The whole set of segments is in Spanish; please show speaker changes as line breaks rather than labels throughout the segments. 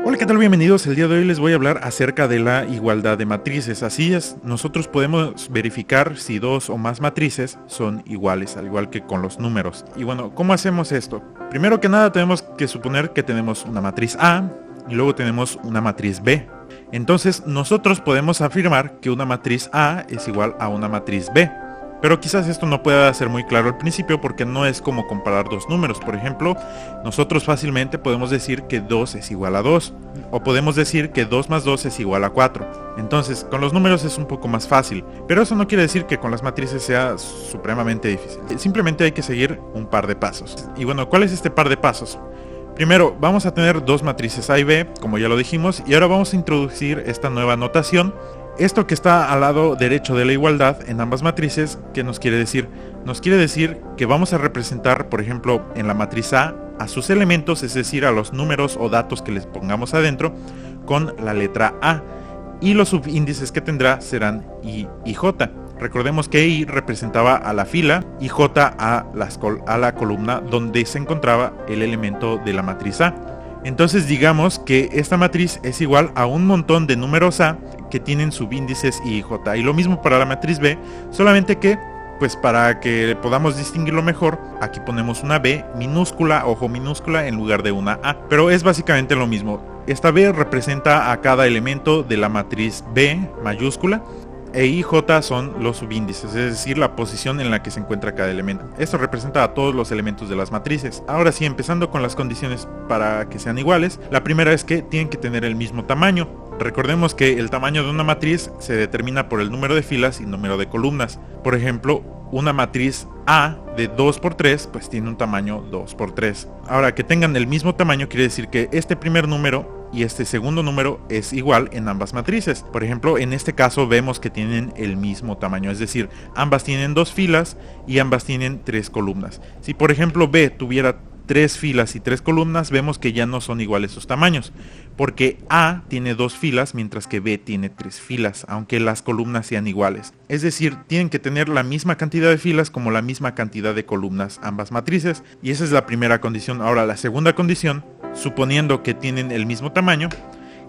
Hola, ¿qué tal? Bienvenidos. El día de hoy les voy a hablar acerca de la igualdad de matrices. Así es, nosotros podemos verificar si dos o más matrices son iguales, al igual que con los números. Y bueno, ¿cómo hacemos esto? Primero que nada tenemos que suponer que tenemos una matriz A y luego tenemos una matriz B. Entonces nosotros podemos afirmar que una matriz A es igual a una matriz B. Pero quizás esto no pueda ser muy claro al principio porque no es como comparar dos números. Por ejemplo, nosotros fácilmente podemos decir que 2 es igual a 2. O podemos decir que 2 más 2 es igual a 4. Entonces, con los números es un poco más fácil. Pero eso no quiere decir que con las matrices sea supremamente difícil. Simplemente hay que seguir un par de pasos. Y bueno, ¿cuál es este par de pasos? Primero, vamos a tener dos matrices A y B, como ya lo dijimos. Y ahora vamos a introducir esta nueva notación. Esto que está al lado derecho de la igualdad en ambas matrices, ¿qué nos quiere decir? Nos quiere decir que vamos a representar, por ejemplo, en la matriz A sus elementos, es decir, a los números o datos que les pongamos adentro, con la letra A. Y los subíndices que tendrá serán I y J. Recordemos que I representaba a la fila y J a la columna donde se encontraba el elemento de la matriz A. Entonces digamos que esta matriz es igual a un montón de números A que tienen subíndices I y J. Y lo mismo para la matriz B, solamente que, pues para que podamos distinguirlo mejor, aquí ponemos una B minúscula, ojo minúscula, en lugar de una A. Pero es básicamente lo mismo. Esta B representa a cada elemento de la matriz B mayúscula. E I y J son los subíndices, es decir, la posición en la que se encuentra cada elemento. Esto representa a todos los elementos de las matrices. Ahora sí, empezando con las condiciones para que sean iguales. La primera es que tienen que tener el mismo tamaño. Recordemos que el tamaño de una matriz se determina por el número de filas y número de columnas. Por ejemplo, una matriz A de 2×3 pues tiene un tamaño 2×3. Ahora, que tengan el mismo tamaño quiere decir que este primer número y este segundo número es igual en ambas matrices. Por ejemplo, en este caso vemos que tienen el mismo tamaño, es decir, ambas tienen 2 filas y ambas tienen 3 columnas. Si por ejemplo B tuviera 3 filas y 3 columnas, vemos que ya no son iguales sus tamaños, porque A tiene 2 filas mientras que B tiene 3 filas, aunque las columnas sean iguales. Es decir, tienen que tener la misma cantidad de filas como la misma cantidad de columnas ambas matrices, y esa es la primera condición. Ahora, la segunda condición, suponiendo que tienen el mismo tamaño,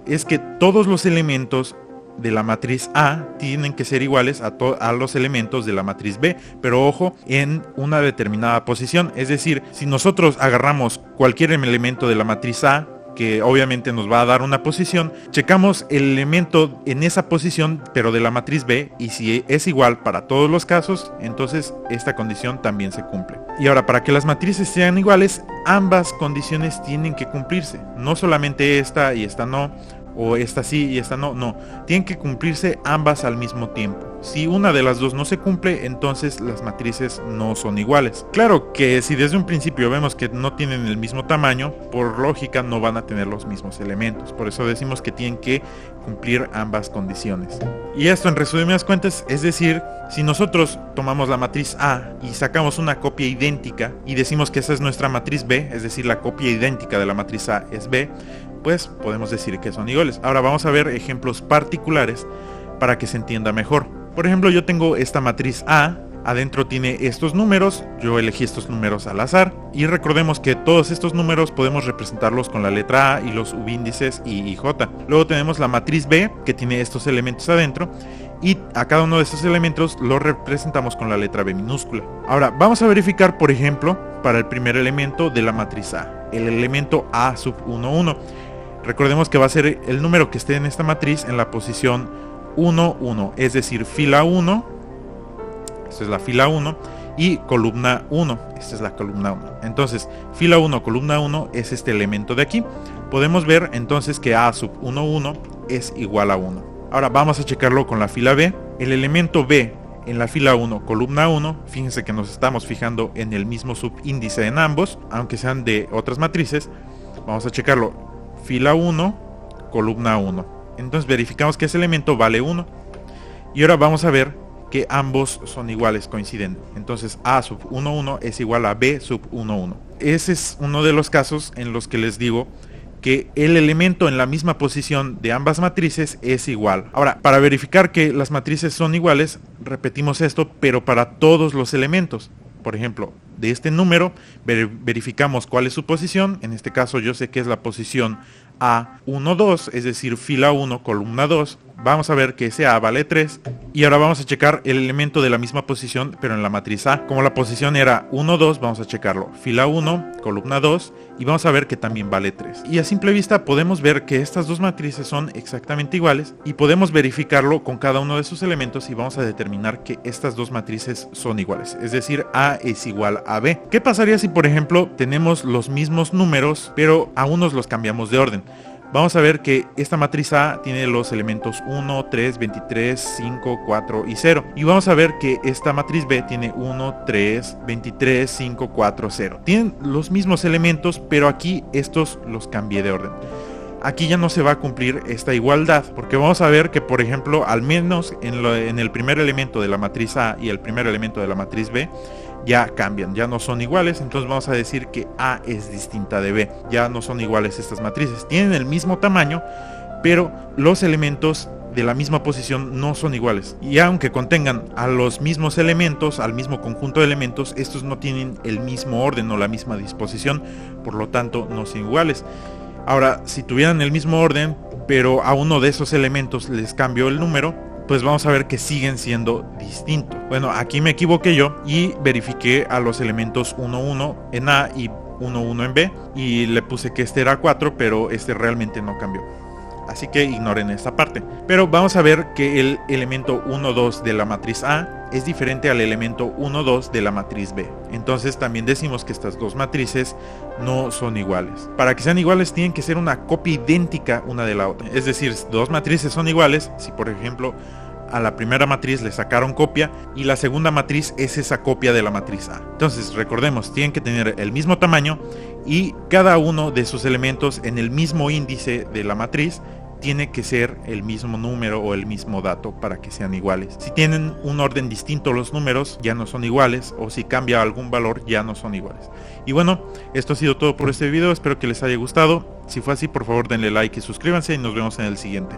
es que todos los elementos de la matriz A tienen que ser iguales a los elementos de la matriz B, pero ojo, en una determinada posición. Es decir, si nosotros agarramos cualquier elemento de la matriz A, que obviamente nos va a dar una posición, checamos el elemento en esa posición pero de la matriz B, y si es igual para todos los casos, entonces esta condición también se cumple. Y ahora, para que las matrices sean iguales, ambas condiciones tienen que cumplirse, no solamente esta y esta no, o esta sí y esta no, tienen que cumplirse ambas al mismo tiempo. Si una de las dos no se cumple, entonces las matrices no son iguales. Claro que si desde un principio vemos que no tienen el mismo tamaño, por lógica no van a tener los mismos elementos. Por eso decimos que tienen que cumplir ambas condiciones. Y esto, en resumidas cuentas, es decir, si nosotros tomamos la matriz A y sacamos una copia idéntica y decimos que esa es nuestra matriz B, es decir, la copia idéntica de la matriz A es B, pues podemos decir que son iguales. Ahora vamos a ver ejemplos particulares para que se entienda mejor. Por ejemplo, yo tengo esta matriz A, adentro tiene estos números, yo elegí estos números al azar, y recordemos que todos estos números podemos representarlos con la letra A y los subíndices I y J. Luego tenemos la matriz B, que tiene estos elementos adentro, y a cada uno de estos elementos lo representamos con la letra B minúscula. Ahora, vamos a verificar, por ejemplo, para el primer elemento de la matriz A, el elemento A sub 1, 1. Recordemos que va a ser el número que esté en esta matriz en la posición 1, 1, es decir, fila 1, esta es la fila 1, y columna 1, esta es la columna 1. Entonces, fila 1, columna 1 es este elemento de aquí. Podemos ver entonces que A sub 1, 1 es igual a 1. Ahora vamos a checarlo con la fila B. El elemento B en la fila 1, columna 1, fíjense que nos estamos fijando en el mismo subíndice en ambos, aunque sean de otras matrices. Vamos a checarlo. Fila 1, columna 1. Entonces verificamos que ese elemento vale 1. Y ahora vamos a ver que ambos son iguales, coinciden. Entonces A sub 1, 1 es igual a B sub 1, 1. Ese es uno de los casos en los que les digo que el elemento en la misma posición de ambas matrices es igual. Ahora, para verificar que las matrices son iguales, repetimos esto, pero para todos los elementos. por ejemplo, de este número, verificamos cuál es su posición. En este caso yo sé que es la posición A12, es decir, fila 1, columna 2. Vamos a ver que ese A vale 3. Y ahora vamos a checar el elemento de la misma posición, pero en la matriz A. Como la posición era 1, 2, vamos a checarlo. Fila 1, columna 2, y vamos a ver que también vale 3. Y a simple vista podemos ver que estas dos matrices son exactamente iguales, y podemos verificarlo con cada uno de sus elementos, y vamos a determinar que estas dos matrices son iguales. Es decir, A es igual a B. ¿Qué pasaría si, por ejemplo, tenemos los mismos números, pero a unos los cambiamos de orden? Vamos a ver que esta matriz A tiene los elementos 1, 3, 23, 5, 4 y 0. Y vamos a ver que esta matriz B tiene 1, 3, 23, 5, 4, 0. Tienen los mismos elementos, pero aquí estos los cambié de orden. Aquí ya no se va a cumplir esta igualdad, porque vamos a ver que, por ejemplo, al menos en el primer elemento de la matriz A y el primer elemento de la matriz B, ya cambian, ya no son iguales. Entonces vamos a decir que A es distinta de B. Ya no son iguales estas matrices. Tienen el mismo tamaño, pero los elementos de la misma posición no son iguales. Y aunque contengan a los mismos elementos, al mismo conjunto de elementos, estos no tienen el mismo orden o la misma disposición, por lo tanto no son iguales. Ahora, si tuvieran el mismo orden, pero a uno de esos elementos les cambió el número, pues vamos a ver que siguen siendo distintos. Bueno, aquí me equivoqué yo y verifiqué a los elementos 1, 1 en A y 1, 1 en B, y le puse que este era 4, pero este realmente no cambió. Así que ignoren esta parte. Pero vamos a ver que el elemento 1, 2 de la matriz A es diferente al elemento 1, 2 de la matriz B. Entonces también decimos que estas dos matrices no son iguales. Para que sean iguales tienen que ser una copia idéntica una de la otra. Es decir, dos matrices son iguales si, por ejemplo, a la primera matriz le sacaron copia y la segunda matriz es esa copia de la matriz A. Entonces recordemos, tienen que tener el mismo tamaño y cada uno de sus elementos en el mismo índice de la matriz tiene que ser el mismo número o el mismo dato para que sean iguales. Si tienen un orden distinto los números, ya no son iguales, o si cambia algún valor, ya no son iguales. Y bueno, esto ha sido todo por este video, espero que les haya gustado. Si fue así, por favor denle like y suscríbanse, y nos vemos en el siguiente.